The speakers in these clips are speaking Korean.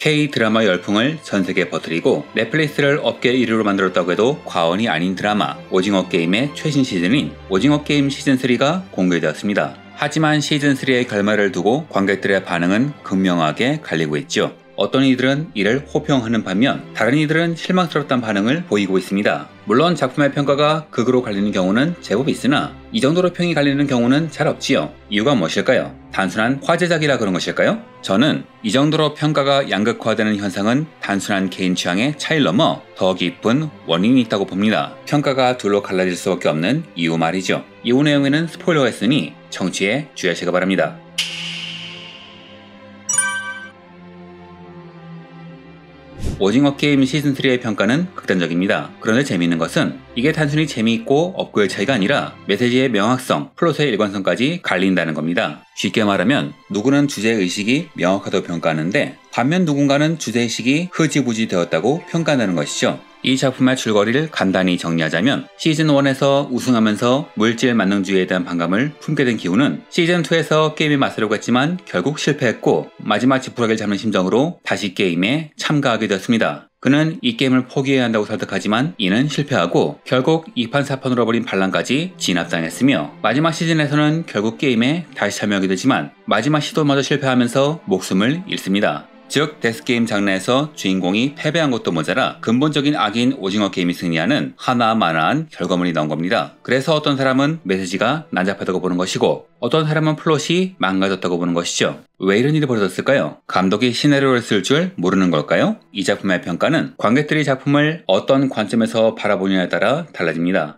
K-드라마 열풍을 전세계에 퍼뜨리고 넷플릭스를 업계 1위로 만들었다고 해도 과언이 아닌 드라마 오징어 게임의 최신 시즌인 오징어 게임 시즌3가 공개되었습니다. 하지만 시즌3의 결말을 두고 관객들의 반응은 극명하게 갈리고 있죠. 어떤 이들은 이를 호평하는 반면 다른 이들은 실망스럽다는 반응을 보이고 있습니다. 물론 작품의 평가가 극으로 갈리는 경우는 제법 있으나 이 정도로 평이 갈리는 경우는 잘 없지요. 이유가 무엇일까요? 단순한 화제작이라 그런 것일까요? 저는 이 정도로 평가가 양극화되는 현상은 단순한 개인 취향의 차이를 넘어 더 깊은 원인이 있다고 봅니다. 평가가 둘로 갈라질 수밖에 없는 이유 말이죠. 이후 내용에는 스포일러가 있으니 청취에 주의하시기 바랍니다. 오징어 게임 시즌3의 평가는 극단적입니다. 그런데 재미있는 것은 이게 단순히 재미있고 없고의 차이가 아니라 메시지의 명확성, 플롯의 일관성까지 갈린다는 겁니다. 쉽게 말하면 누구는 주제의식이 명확하다고 평가하는데 반면 누군가는 주제의식이 흐지부지 되었다고 평가한다는 것이죠. 이 작품의 줄거리를 간단히 정리하자면 시즌1에서 우승하면서 물질 만능주의에 대한 반감을 품게 된 기훈은 시즌2에서 게임에 맞서려고 했지만 결국 실패했고 마지막 지푸라기를 잡는 심정으로 다시 게임에 참가하게 되었습니다. 그는 이 게임을 포기해야 한다고 설득하지만 이는 실패하고 결국 2판4판으로 벌인 반란까지 진압당했으며 마지막 시즌에서는 결국 게임에 다시 참여하게 되지만 마지막 시도마저 실패하면서 목숨을 잃습니다. 즉 데스게임 장르에서 주인공이 패배한 것도 모자라 근본적인 악인 오징어 게임이 승리하는 하나만한 결과물이 나온 겁니다. 그래서 어떤 사람은 메시지가 난잡하다고 보는 것이고 어떤 사람은 플롯이 망가졌다고 보는 것이죠. 왜 이런 일이 벌어졌을까요? 감독이 시나리오를 쓸 줄 모르는 걸까요? 이 작품의 평가는 관객들이 작품을 어떤 관점에서 바라보느냐에 따라 달라집니다.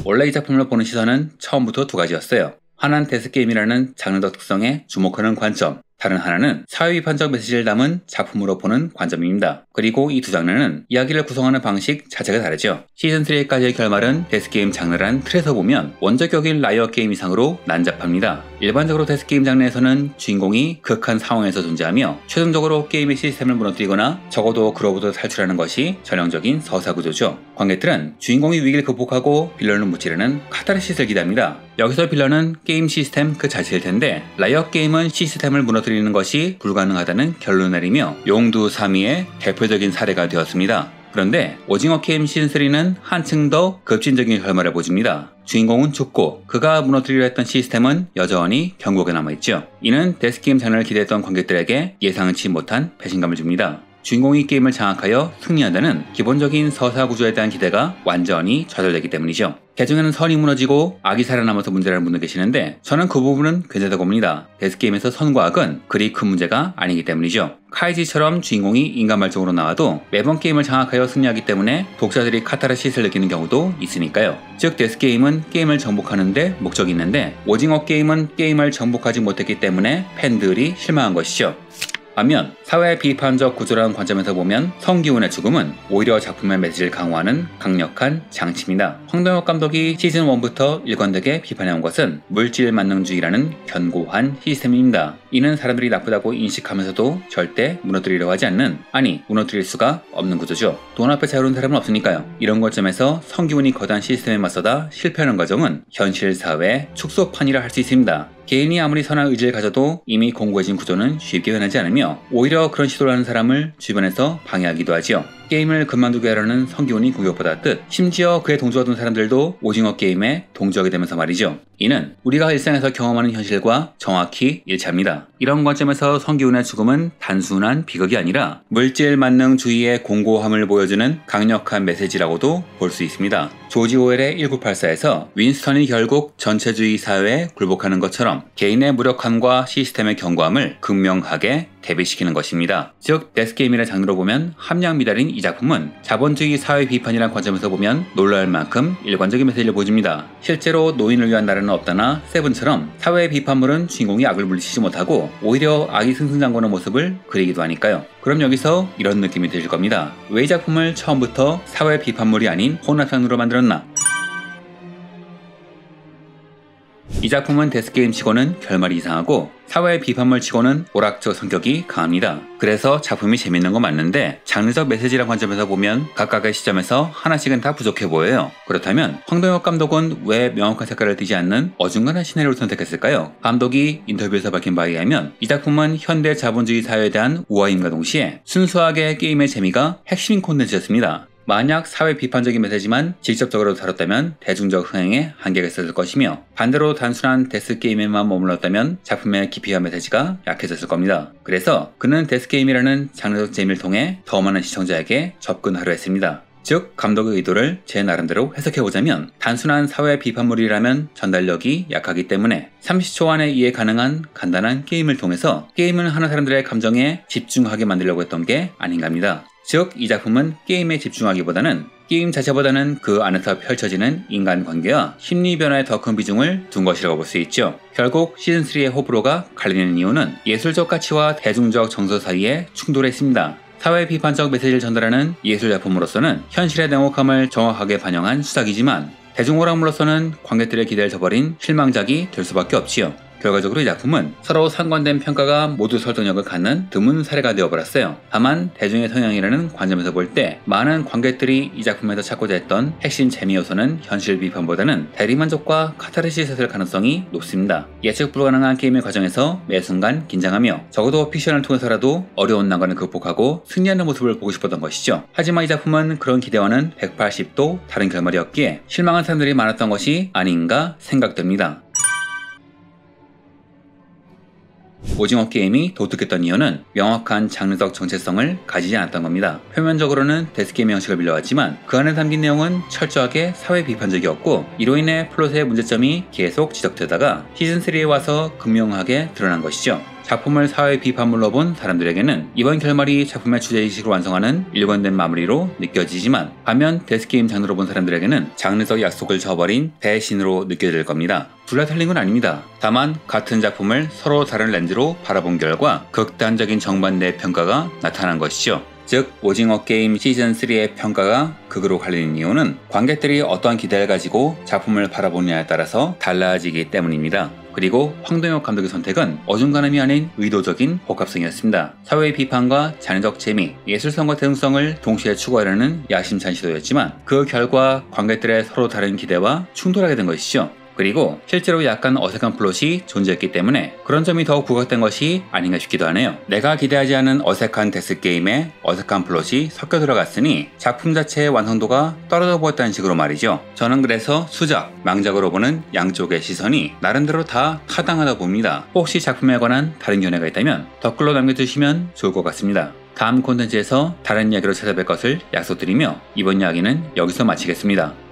원래 이 작품을 보는 시선은 처음부터 두 가지였어요. 하나는 데스게임이라는 장르적 특성에 주목하는 관점, 다른 하나는 사회비판적 메시지를 담은 작품으로 보는 관점입니다. 그리고 이 두 장르는 이야기를 구성하는 방식 자체가 다르죠. 시즌3까지의 결말은 데스게임 장르란 틀에서 보면 원조격인 라이어 게임 이상으로 난잡합니다. 일반적으로 데스게임 장르에서는 주인공이 극한 상황에서 존재하며 최종적으로 게임의 시스템을 무너뜨리거나 적어도 그로부터 탈출하는 것이 전형적인 서사구조죠. 관객들은 주인공이 위기를 극복하고 빌런을 무찌르는 카타르시스를 기대합니다. 여기서 빌런은 게임 시스템 그 자체일 텐데 라이어 게임은 시스템을 무너뜨리는 것이 불가능하다는 결론을 내리며 용두사미의 대표적인 사례가 되었습니다. 그런데 오징어 게임 시즌3는 한층 더 급진적인 결말을 보여줍니다. 주인공은 죽고 그가 무너뜨리려 했던 시스템은 여전히 경고에 남아있죠. 이는 데스게임 장르를 기대했던 관객들에게 예상치 못한 배신감을 줍니다. 주인공이 게임을 장악하여 승리한다는 기본적인 서사 구조에 대한 기대가 완전히 좌절되기 때문이죠. 개중에는 선이 무너지고 악이 살아남아서 문제라는 분도 계시는데 저는 그 부분은 괜찮다고 봅니다. 데스게임에서 선과 악은 그리 큰 문제가 아니기 때문이죠. 카이지처럼 주인공이 인간말적으로 나와도 매번 게임을 장악하여 승리하기 때문에 독자들이 카타르시스를 느끼는 경우도 있으니까요. 즉 데스게임은 게임을 정복하는데 목적이 있는데 오징어 게임은 게임을 정복하지 못했기 때문에 팬들이 실망한 것이죠. 반면 사회 비판적 구조라는 관점에서 보면 성기훈의 죽음은 오히려 작품의 메시지를 강화하는 강력한 장치입니다. 황동혁 감독이 시즌1부터 일관되게 비판해온 것은 물질 만능주의라는 견고한 시스템입니다. 이는 사람들이 나쁘다고 인식하면서도 절대 무너뜨리려고 하지 않는, 아니 무너뜨릴 수가 없는 구조죠. 돈 앞에 자유로운 사람은 없으니까요. 이런 관점에서 성기훈이 거대한 시스템에 맞서다 실패하는 과정은 현실 사회의 축소판이라 할 수 있습니다. 개인이 아무리 선한 의지를 가져도 이미 공고해진 구조는 쉽게 변하지 않으며 오히려 그런 시도를 하는 사람을 주변에서 방해하기도 하지요. 게임을 그만두게 하려는 성기훈이 공격받았듯 심지어 그의 동조하던 사람들도 오징어 게임에 동조하게 되면서 말이죠. 이는 우리가 일상에서 경험하는 현실과 정확히 일치합니다. 이런 관점에서 성기훈의 죽음은 단순한 비극이 아니라 물질 만능주의의 공고함을 보여주는 강력한 메시지라고도 볼 수 있습니다. 조지 오웰의 1984에서 윈스턴이 결국 전체주의 사회에 굴복하는 것처럼 개인의 무력함과 시스템의 견고함을 극명하게 대비시키는 것입니다. 즉 데스게임이라는 장르로 보면 함량 미달인 이 작품은 자본주의 사회 비판이라는 관점에서 보면 놀랄 만큼 일관적인 메시지를 보여줍니다. 실제로 노인을 위한 나라는 없다나 세븐처럼 사회 비판물은 주인공이 악을 물리치지 못하고 오히려 악이 승승장구하는 모습을 그리기도 하니까요. 그럼 여기서 이런 느낌이 드실 겁니다. 왜 이 작품을 처음부터 사회 비판물이 아닌 혼합 장르로 만들었나? 이 작품은 데스게임 치고는 결말이 이상하고 사회 비판물 치고는 오락적 성격이 강합니다. 그래서 작품이 재밌는 건 맞는데 장르적 메시지란 관점에서 보면 각각의 시점에서 하나씩은 다 부족해 보여요. 그렇다면 황동혁 감독은 왜 명확한 색깔을 띠지 않는 어중간한 시나리오를 선택했을까요? 감독이 인터뷰에서 밝힌 바에 의하면 이 작품은 현대 자본주의 사회에 대한 우아임과 동시에 순수하게 게임의 재미가 핵심 콘텐츠였습니다. 만약 사회 비판적인 메시지만 직접적으로 다뤘다면 대중적 흥행에 한계가 있었을 것이며 반대로 단순한 데스게임에만 머물렀다면 작품의 깊이와 메시지가 약해졌을 겁니다. 그래서 그는 데스게임이라는 장르적 재미를 통해 더 많은 시청자에게 접근하려 했습니다. 즉 감독의 의도를 제 나름대로 해석해보자면 단순한 사회 비판물이라면 전달력이 약하기 때문에 30초 안에 이해 가능한 간단한 게임을 통해서 게임을 하는 사람들의 감정에 집중하게 만들려고 했던 게 아닌가 합니다. 즉 이 작품은 게임에 집중하기보다는 게임 자체보다는 그 안에서 펼쳐지는 인간관계와 심리 변화에 더 큰 비중을 둔 것이라고 볼 수 있죠. 결국 시즌3의 호불호가 갈리는 이유는 예술적 가치와 대중적 정서 사이에 충돌에 있습니다. 사회 비판적 메시지를 전달하는 예술작품으로서는 현실의 냉혹함을 정확하게 반영한 수작이지만 대중오락물로서는 관객들의 기대를 저버린 실망작이 될 수밖에 없지요. 결과적으로 이 작품은 서로 상반된 평가가 모두 설득력을 갖는 드문 사례가 되어버렸어요. 다만 대중의 성향이라는 관점에서 볼 때 많은 관객들이 이 작품에서 찾고자 했던 핵심 재미 요소는 현실 비판보다는 대리만족과 카타르시스였을 가능성이 높습니다. 예측 불가능한 게임의 과정에서 매 순간 긴장하며 적어도 픽션을 통해서라도 어려운 난관을 극복하고 승리하는 모습을 보고 싶었던 것이죠. 하지만 이 작품은 그런 기대와는 180도 다른 결말이었기에 실망한 사람들이 많았던 것이 아닌가 생각됩니다. 오징어 게임이 독특했던 이유는 명확한 장르적 정체성을 가지지 않았던 겁니다. 표면적으로는 데스게임 형식을 빌려왔지만 그 안에 담긴 내용은 철저하게 사회 비판적이었고 이로 인해 플롯의 문제점이 계속 지적되다가 시즌3에 와서 극명하게 드러난 것이죠. 작품을 사회 비판물로 본 사람들에게는 이번 결말이 작품의 주제의식을 완성하는 일관된 마무리로 느껴지지만 반면 데스게임 장르로 본 사람들에게는 장르적 약속을 저버린 배신으로 느껴질 겁니다. 둘 다 틀린 건 아닙니다. 다만 같은 작품을 서로 다른 렌즈로 바라본 결과 극단적인 정반대의 평가가 나타난 것이죠. 즉 오징어 게임 시즌3의 평가가 극으로 갈리는 이유는 관객들이 어떠한 기대를 가지고 작품을 바라보느냐에 따라서 달라지기 때문입니다. 그리고 황동혁 감독의 선택은 어중간함이 아닌 의도적인 복합성이었습니다. 사회 비판과 장르적 재미, 예술성과 대중성을 동시에 추구하려는 야심찬 시도였지만 그 결과 관객들의 서로 다른 기대와 충돌하게 된 것이죠. 그리고 실제로 약간 어색한 플롯이 존재했기 때문에 그런 점이 더욱 부각된 것이 아닌가 싶기도 하네요. 내가 기대하지 않은 어색한 데스게임에 어색한 플롯이 섞여 들어갔으니 작품 자체의 완성도가 떨어져 보였다는 식으로 말이죠. 저는 그래서 수작, 망작으로 보는 양쪽의 시선이 나름대로 다 타당하다 봅니다. 혹시 작품에 관한 다른 견해가 있다면 댓글로 남겨주시면 좋을 것 같습니다. 다음 콘텐츠에서 다른 이야기로 찾아뵐 것을 약속드리며 이번 이야기는 여기서 마치겠습니다.